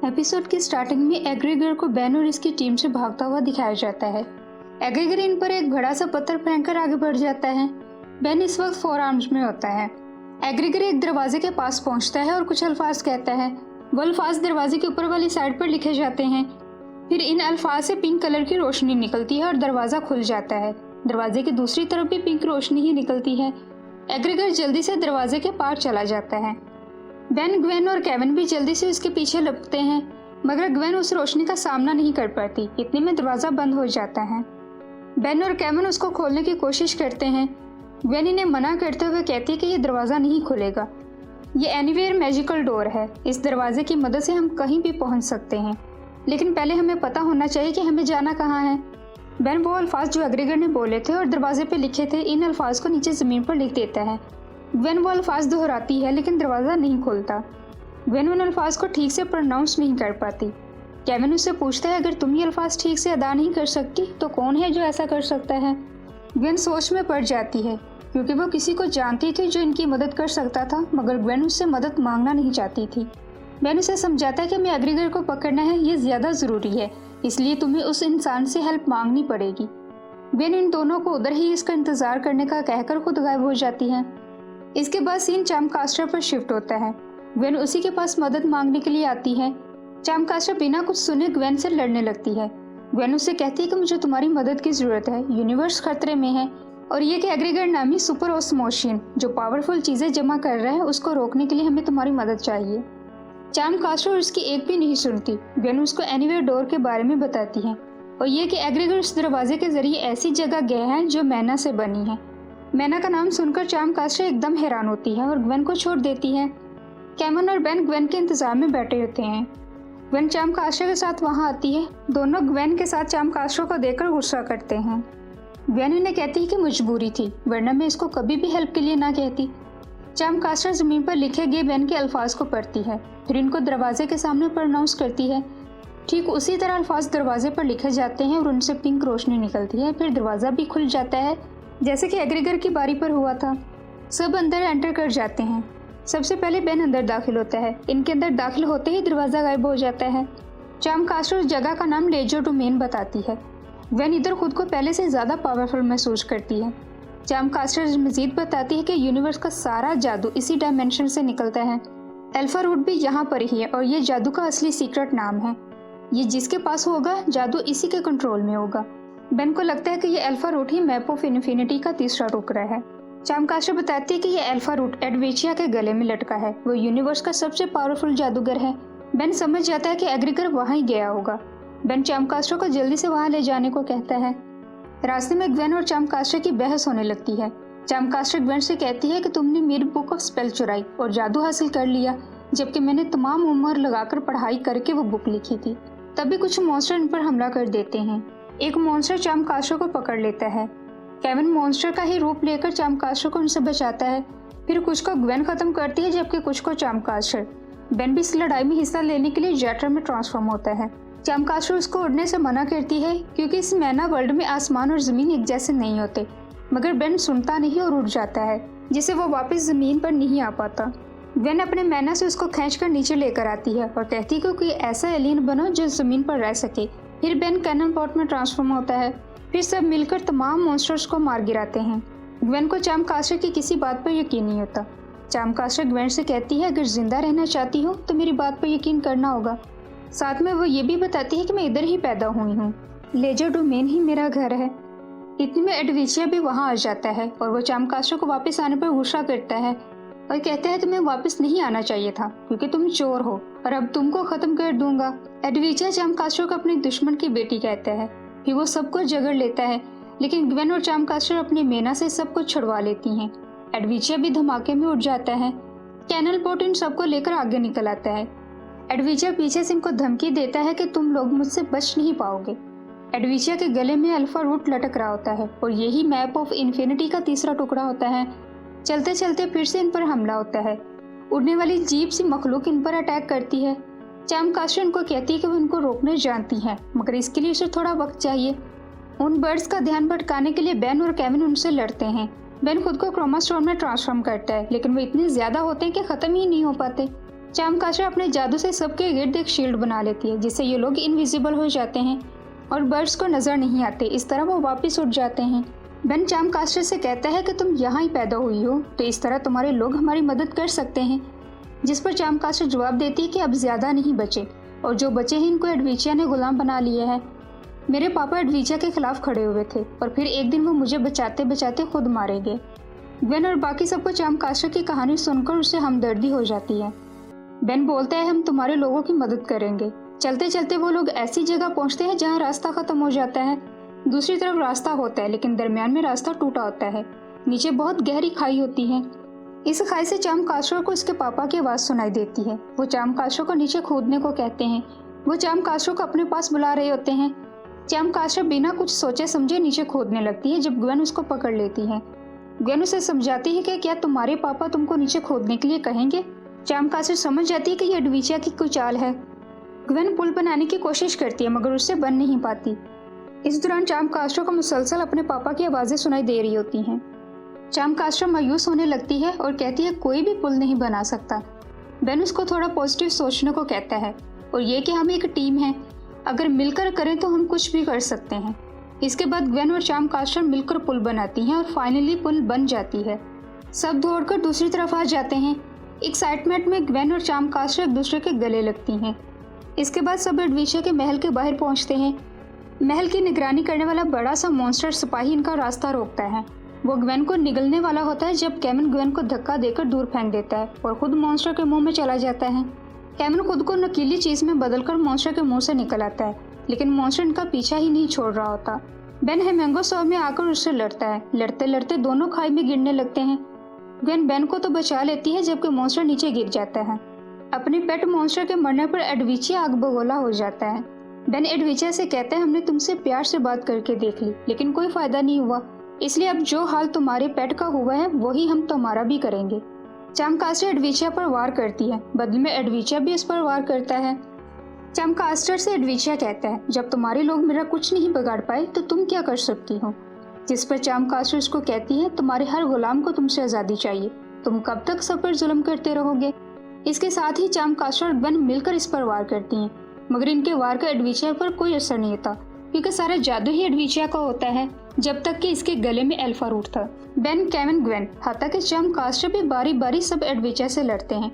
Episode की starting में एग्रीगर को बेन और इसकी टीम से भागता हुआ दिखाया जाता है। एग्रीगर इन पर एक बड़ा सा पत्थर फेंककर आगे बढ़ जाता है। बेन इस वक्त 4 आर्म्स में होता है। एग्रीगर एक दरवाजे के पास पहुंचता है और कुछ अल्फाज कहता है। वो अल्फाज दरवाजे के ऊपर वाली साइड पर लिखे जाते हैं। फिर इन अल्फाज से पिंक कलर की रोशनी निकलती है और दरवाजा खुल जाता है। दरवाजे की दूसरी तरफ भी पिंक रोशनी ही निकलती है। एग्रीगर जल्दी से दरवाजे के पार चला जाता है। बेन, ग्वेन और केविन भी जल्दी से उसके पीछे लपकते हैं, मगर ग्वेन उस रोशनी का सामना नहीं कर पाती। इतने में दरवाजा बंद हो जाता है। बेन और केविन उसको खोलने की कोशिश करते हैं। ग्वेन इन्हें मना करते हुए कहती है कि ये दरवाजा नहीं खुलेगा। ये एनीवेयर मैजिकल डोर है। इस दरवाजे की मदद से हम कहीं भी पहुंच सकते हैं, लेकिन पहले हमें पता होना चाहिए कि हमें जाना कहाँ है। बेन वो अल्फाज जो एग्रीगर ने बोले थे और दरवाजे पे लिखे थे, इन अल्फाज को नीचे जमीन पर लिख देता है। ग्वेन वो अल्फाज दोहराती है, लेकिन दरवाज़ा नहीं खुलता। ग्वेन उन अल्फाज को ठीक से प्रोनाउंस नहीं कर पाती। केविन उससे पूछता है, अगर तुम ये अल्फाज ठीक से अदा नहीं कर सकती तो कौन है जो ऐसा कर सकता है। ग्वेन सोच में पड़ जाती है, क्योंकि वो किसी को जानती थी जो इनकी मदद कर सकता था, मगर ग्वेन उससे मदद मांगना नहीं चाहती थी। बेन उसे समझाता है कि हमें एग्रीगर को पकड़ना है, ये ज़्यादा ज़रूरी है, इसलिए तुम्हें उस इंसान से हेल्प मांगनी पड़ेगी। ग्वेन इन दोनों को उधर ही इसका इंतज़ार करने का कहकर खुद गायब हो जाती है। इसके बाद सीन चामकास्टर पर शिफ्ट होता है। ग्वेन उसी के पास मदद मांगने के लिए आती है। चामकास्टर बिना कुछ सुने ग्वेन से लड़ने लगती है। ग्वेन उससे कहती है कि मुझे तुम्हारी मदद की ज़रूरत है, यूनिवर्स खतरे में है, और ये कि एग्रीगर नामी सुपर ऑस्मोशियन जो पावरफुल चीज़ें जमा कर रहा है, उसको रोकने के लिए हमें तुम्हारी मदद चाहिए। चामकास्टर उसकी एक भी नहीं सुनती। ग्वेन उसको एनीवेयर डोर के बारे में बताती है, और ये कि एग्रीगर उस दरवाजे के जरिए ऐसी जगह गए हैं जो मैना से बनी है। मैना का नाम सुनकर चामकास्टर एकदम हैरान होती है और ग्वेन को छोड़ देती है। केविन और बेन ग्वेन के इंतजार में बैठे होते हैं। ग्वेन चामकास्टर के साथ वहां आती है। दोनों ग्वेन के साथ चामकास्टर को देखकर गुस्सा करते हैं। ग्वेन इन्हें कहती है कि मजबूरी थी, वरना मैं इसको कभी भी हेल्प के लिए ना कहती। चामकास्टर जमीन पर लिखे गए बेन के अल्फाज को पढ़ती है, फिर इनको दरवाजे के सामने प्रोनाउंस करती है। ठीक उसी तरह अल्फाज दरवाजे पर लिखे जाते हैं और उनसे पिंक रोशनी निकलती है। फिर दरवाज़ा भी खुल जाता है, जैसे कि एग्रीगर की बारी पर हुआ था। सब अंदर एंटर कर जाते हैं। सबसे पहले बेन अंदर दाखिल होता है। इनके अंदर दाखिल होते ही दरवाज़ा गायब हो जाता है। चामकास्टर उस जगह का नाम लेजर डोमेन बताती है। ग्वेन इधर खुद को पहले से ज़्यादा पावरफुल महसूस करती है। चामकास्टर मजीद बताती है कि यूनिवर्स का सारा जादू इसी डायमेंशन से निकलता है। अल्फा रूट भी यहाँ पर ही है और ये जादू का असली सीक्रेट नाम है। ये जिसके पास होगा, जादू इसी के कंट्रोल में होगा। बेन को लगता है कि ये अल्फा रूट ही मैप ऑफ इन्फिनिटी का तीसरा टुकड़ा है। चामकास्टर बताती है कि ये अल्फा रूट एडवेचिया के गले में लटका है। वो यूनिवर्स का सबसे पावरफुल जादूगर है। बेन समझ जाता है कि एग्रीगर वहाँ ही गया होगा। बेन चामकास्टर को जल्दी से वहाँ ले जाने को कहता है। रास्ते में ग्वेन और चामकास्टर की बहस होने लगती है। चामकास्टर ग्वेन से कहती है कि तुमने मेरी बुक ऑफ स्पेल चुराई और जादू हासिल कर लिया, जबकि मैंने तमाम उम्र लगाकर पढ़ाई करके वो बुक लिखी थी। तभी कुछ मॉन्स्टर इन पर हमला कर देते हैं। एक मॉन्स्टर चामकास्टर को पकड़ लेता है। केविन मॉन्स्टर का ही रूप लेकर चामकास्टर को उनसे बचाता है। फिर कुछ को ग्वेन खत्म करती है, जबकि कुछ को चामकास्टर। बेन भी इस लड़ाई में हिस्सा लेने के लिए जेटर में ट्रांसफॉर्म होता है। चामकास्टर उसको उड़ने से मना करती है, क्योंकि इस मैना वर्ल्ड में आसमान और ज़मीन एक जैसे नहीं होते, मगर बेन सुनता नहीं और उड़ जाता है, जिससे वो वापस ज़मीन पर नहीं आ पाता। ग्वेन अपने मैना से उसको खींचकर नीचे लेकर आती है और कहती है कि कोई ऐसा एलियन बनो जो ज़मीन पर रह सके। फिर बेन कैनन पॉट में ट्रांसफॉर्म होता है। फिर सब मिलकर तमाम मॉन्स्टर्स को मार गिराते हैं। ग्वेन को चामकास्टर की किसी बात पर यकीन नहीं होता। चामकास्टर ग्वेन से कहती है, अगर जिंदा रहना चाहती हो तो मेरी बात पर यकीन करना होगा। साथ में वो ये भी बताती है कि मैं इधर ही पैदा हुई हूँ, लेजर डोमेन ही मेरा घर है। इतने में एडवेचिया भी वहाँ आ जाता है और वो चामकास्टर को वापस आने पर गुस्सा करता है और कहता है तुम्हें वापस नहीं आना चाहिए था, क्योंकि तुम चोर हो और अब तुमको खत्म कर दूंगा। एडवेचिया चामकास्टर को अपने दुश्मन की बेटी कहता है। फिर वो सबको जगड़ लेता है, लेकिन ग्वेन और चामकास्टर अपनी मेना से सबको छुड़वा लेती हैं। एडवेचिया भी धमाके में उठ जाता है। कैनल पॉट इन सबको लेकर आगे निकल आता है। एडवेचिया पीछे से इनको धमकी देता है कि तुम लोग मुझसे बच नहीं पाओगे। एडवेचिया के गले में अल्फा रूट लटक रहा होता है और यही मैप ऑफ इन्फिनिटी का तीसरा टुकड़ा होता है। चलते चलते फिर से इन पर हमला होता है। उड़ने वाली जीप सी मखलूक इन पर अटैक करती है। चामकास्टर इनको कहती है कि वो इनको रोकने जानती हैं, मगर इसके लिए उसे थोड़ा वक्त चाहिए। उन बर्ड्स का ध्यान भटकाने के लिए बेन और केविन उनसे लड़ते हैं। बेन खुद को क्रोमा स्टोन में ट्रांसफॉर्म करता है, लेकिन वो इतने ज़्यादा होते हैं कि ख़त्म ही नहीं हो पाते। चाम कास्टर अपने जादू से सबके इर्द एक शील्ड बना लेती है, जिससे ये लोग इनविजिबल हो जाते हैं और बर्ड्स को नजर नहीं आते। इस तरह वो वापस उठ जाते हैं। बेन चाम कास्टर से कहता है कि तुम यहाँ ही पैदा हुई हो, तो इस तरह तुम्हारे लोग हमारी मदद कर सकते हैं। जिस पर चाम कास्टर जवाब देती है कि अब ज्यादा नहीं बचे, और जो बचे हैं इनको एडविचिया ने गुलाम बना लिया है। मेरे पापा एडविचिया के खिलाफ खड़े हुए थे और फिर एक दिन वो मुझे बचाते बचाते खुद मारे गए। बेन और बाकी सबको चाम कास्टर की कहानी सुनकर उससे हमदर्दी हो जाती है। बेन बोलता है हम तुम्हारे लोगों की मदद करेंगे। चलते चलते वो लोग ऐसी जगह पहुंचते हैं जहां रास्ता खत्म हो जाता है। दूसरी तरफ रास्ता होता है, लेकिन दरमियान में रास्ता टूटा होता है। नीचे बहुत गहरी खाई होती है। इस खाई से चाम कास्टर को उसके पापा की आवाज़ सुनाई देती है। वो चाम कास्टर को नीचे कूदने को कहते हैं। वो चाम कास्टर को अपने पास बुला रहे होते हैं। चाम कास्टर बिना कुछ सोचे समझे नीचे कूदने लगती है जब ग्वेन उसको पकड़ लेती है। ग्वेन उसे समझाती है कि क्या तुम्हारे पापा तुमको नीचे कूदने के लिए कहेंगे। चाम कास्टर समझ जाती है कि ये एडविचिया की कोई चाल है। ग्वेन पुल बनाने की कोशिश करती है मगर उससे बन नहीं पाती। इस दौरान चाम कास्टर को मुसलसल अपने पापा की आवाज़ें सुनाई दे रही होती हैं। चाम कास्टर मायूस होने लगती है और कहती है कोई भी पुल नहीं बना सकता। बेन उसको थोड़ा पॉजिटिव सोचने को कहता है और ये कि हम एक टीम है, अगर मिलकर करें तो हम कुछ भी कर सकते हैं। इसके बाद ग्वेन और चाम कास्टर मिलकर पुल बनाती हैं और फाइनली पुल बन जाती है। सब दौड़कर दूसरी तरफ आ जाते हैं। एक्साइटमेंट में ग्वेन और चाम कास्टर एक दूसरे के गले लगती हैं। इसके बाद सब एडविचिया के महल के बाहर पहुंचते हैं। महल की निगरानी करने वाला बड़ा सा मॉन्स्टर सिपाही इनका रास्ता रोकता है। वो ग्वेन को निगलने वाला होता है जब कैमन ग्वेन को धक्का देकर दूर फेंक देता है और खुद मॉन्स्टर के मुंह में चला जाता है। कैमन खुद को नकीली चीज में बदलकर मॉन्स्टर के मुंह से निकल आता है, लेकिन मॉन्स्टर इनका पीछा ही नहीं छोड़ रहा होता। बेन हेमेंगो सॉ में आकर उससे लड़ता है। लड़ते लड़ते दोनों खाई में गिरने लगते हैं। ग्वेन बेन को तो बचा लेती है जबकि मॉन्स्टर नीचे गिर जाता है। अपने पेट मॉन्स्टर के मरने पर एडविचिया आग बगोला हो जाता है। बेन एडविचिया से कहता है हमने तुमसे प्यार से बात करके देख ली, लेकिन कोई फायदा नहीं हुआ, इसलिए अब जो हाल तुम्हारे पेट का हुआ है वही हम तुम्हारा भी करेंगे। चाम कास्टर एडविचिया पर वार करती है, बदले में एडविचिया भी इस पर वार करता है। चाम कास्टर से एडविचिया कहता है जब तुम्हारे लोग मेरा कुछ नहीं बिगाड़ पाए तो तुम क्या कर सकती हो। जिस पर चाम कास्टर उसको कहती है तुम्हारे हर गुलाम को तुमसे आज़ादी चाहिए, तुम कब तक सब पर जुल्म करते रहोगे। इसके साथ ही चाम कास्टर और ग्वेन मिलकर इस पर वार करती हैं, मगर इनके वार का एडविचिया पर कोई असर नहीं होता क्योंकि सारा जादू ही एडविचिया का होता है, जब तक कि इसके गले में अल्फा रूट था। बेन, कैमन, ग्वेन, हाथा कि चाम कास्टर भी बारी बारी सब एडविचिया से लड़ते हैं,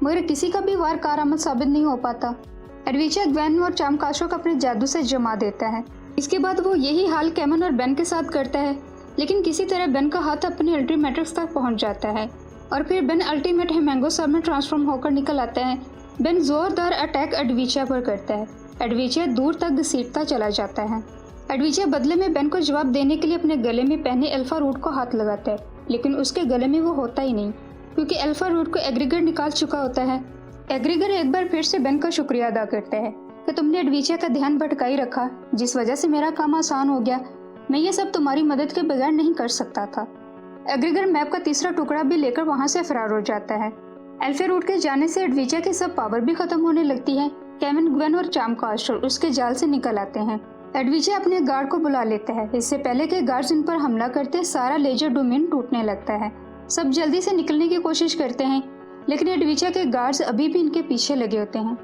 मगर किसी का भी वार कारआमद साबित नहीं हो पाता। एडविचिया ग्वेन और चाम कास्टर को अपने जादू से जमा देता है। इसके बाद वो यही हाल कैमन और बेन के साथ करता है, लेकिन किसी तरह बेन का हाथ अपने अल्टीमेट्रिक्स तक पहुंच जाता है और फिर बेन अल्टीमेट हेमेंगो सॉ में ट्रांसफॉर्म होकर निकल आता है। बेन जोरदार अटैक एडविचिया पर करता है। एडविचिया दूर तक घसीटता चला जाता है। एडविचिया बदले में बेन को जवाब देने के लिए अपने गले में पहने अल्फा रूट को हाथ लगाता है, लेकिन उसके गले में वो होता ही नहीं क्योंकि अल्फा रूट को एग्रीगर निकाल चुका होता है। एग्रीगर एक बार फिर से बेन का शुक्रिया अदा करता है कि तुमने एडविचिया का ध्यान भटकाई रखा, जिस वजह से मेरा काम आसान हो गया। मैं ये सब तुम्हारी मदद के बगैर नहीं कर सकता था। एग्रीगर मैप का तीसरा टुकड़ा भी लेकर वहाँ से फरार हो जाता है। अल्फा रूट के जाने से एडविचिया की सब पावर भी खत्म होने लगती है। कैमन, ग्वेन और चाम कास्टर उसके जाल से निकल आते हैं। एडविचिया अपने गार्ड को बुला लेता है। इससे पहले कि गार्ड्स इन पर हमला करते सारा लेजर डोमेन टूटने लगता है। सब जल्दी से निकलने की कोशिश करते हैं, लेकिन एडविचिया के गार्ड्स अभी भी इनके पीछे लगे होते हैं।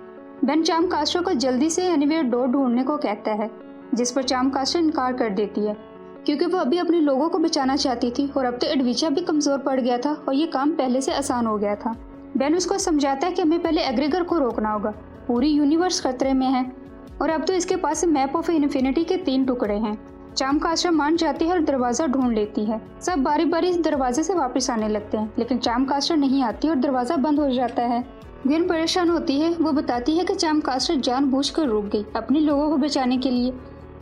बेन चाम कास्टर को जल्दी से एनीवेयर डोर ढूंढने को कहता है, जिस पर चाम कास्टर इनकार कर देती है क्योंकि वो अभी अपने लोगों को बचाना चाहती थी और अब तो एडविचिया भी कमजोर पड़ गया था और ये काम पहले से आसान हो गया था। बेन उसको समझाता है कि हमें पहले एग्रीगर को रोकना होगा, पूरी यूनिवर्स खतरे में है और अब तो इसके पास मैप ऑफ इन्फिनिटी के 3 टुकड़े हैं। चाम कास्टर मान जाती है और दरवाजा ढूंढ लेती है। सब बारी बारी इस दरवाजे से वापस आने लगते हैं, लेकिन चाम कास्टर नहीं आती और दरवाजा बंद हो जाता है। ग्वेन परेशान होती है। वो बताती है कि चाम कास्टर जानबूझकर रुक गई अपने लोगों को बचाने के लिए।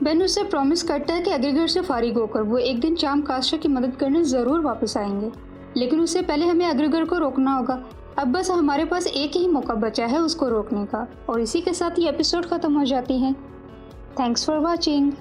बेन उससे प्रॉमिस करता है कि एग्रीगर से फारिग होकर वो एक दिन चाम कास्टर की मदद करने जरूर वापस आएंगे, लेकिन उससे पहले हमें एग्रीगर को रोकना होगा। अब बस हमारे पास एक ही मौका बचा है उसको रोकने का। और इसी के साथ ये एपिसोड खत्म हो जाती है। Thanks for watching.